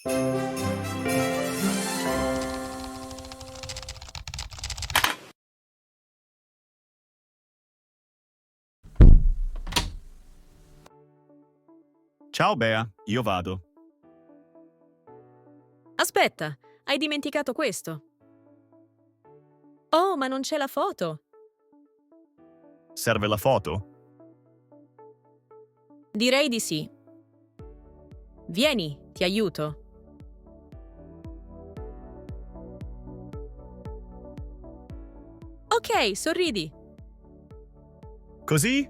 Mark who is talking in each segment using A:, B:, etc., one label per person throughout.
A: Ciao Bea, io vado.
B: Aspetta, hai dimenticato questo. Oh, ma non c'è la foto.
A: Serve la foto?
B: Direi di sì. Vieni, ti aiuto. Ok, sorridi.
A: Così?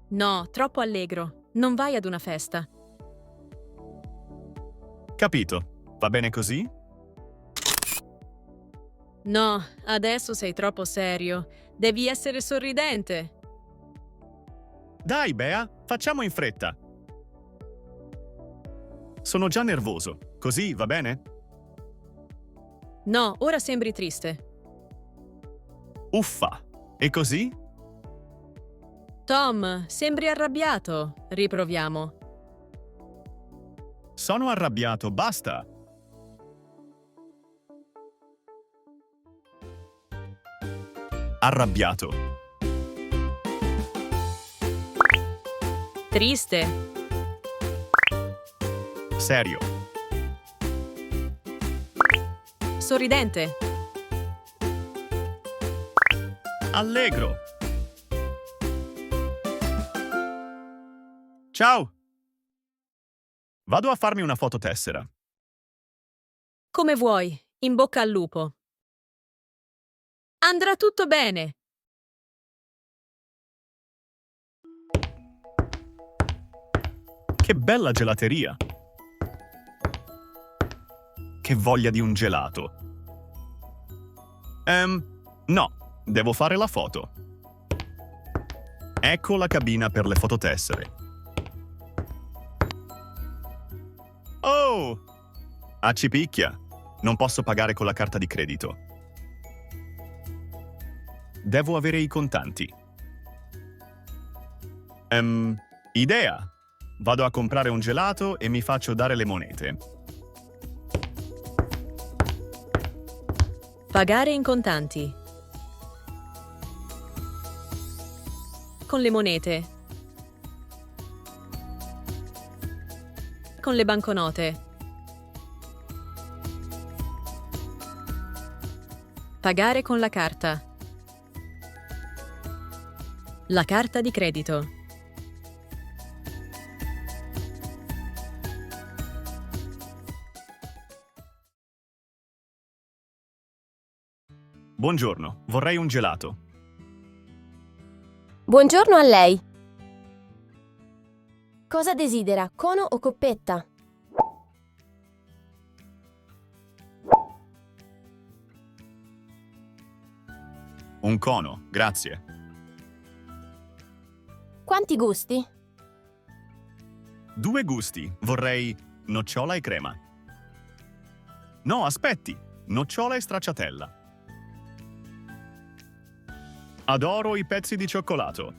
B: No, troppo allegro. Non vai ad una festa.
A: Capito. Va bene così?
B: No, adesso sei troppo serio. Devi essere sorridente.
A: Dai Bea, facciamo in fretta. Sono già nervoso. Così va bene?
B: No, ora sembri triste.
A: Uffa. E così?
B: Tom, sembri arrabbiato. Riproviamo.
A: Sono arrabbiato, basta. Arrabbiato.
B: Triste.
A: Serio.
B: Sorridente.
A: Allegro. Ciao. Vado a farmi una fototessera.
B: Come vuoi. In bocca al lupo. Andrà tutto bene.
A: Che bella gelateria. Che voglia di un gelato. No, devo fare la foto. Ecco la cabina per le fototessere. Oh! Accipicchia. Non posso pagare con la carta di credito. Devo avere i contanti. Idea. Vado a comprare un gelato e mi faccio dare le monete.
B: Pagare in contanti. Con le monete. Con le banconote. Pagare con la carta. La carta di credito.
A: Buongiorno, vorrei un gelato.
C: Buongiorno a lei. Cosa desidera, cono o coppetta?
A: Un cono, grazie.
C: Quanti gusti?
A: 2 gusti, vorrei nocciola e crema. No, aspetti, nocciola e stracciatella. Adoro i pezzi di cioccolato.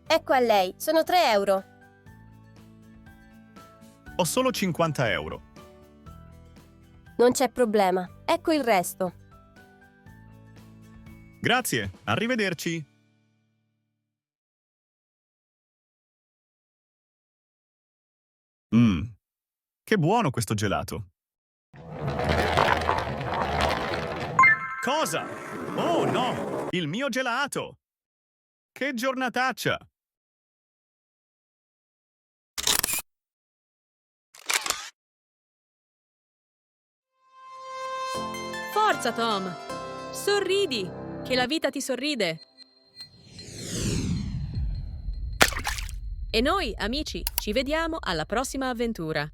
C: Ecco a lei, sono 3 euro.
A: Ho solo 50 euro.
C: Non c'è problema, ecco il resto.
A: Grazie, arrivederci. Che buono questo gelato. Cosa? Oh no, il mio gelato! Che giornataccia!
B: Forza, Tom! Sorridi, che la vita ti sorride. E noi, amici, ci vediamo alla prossima avventura.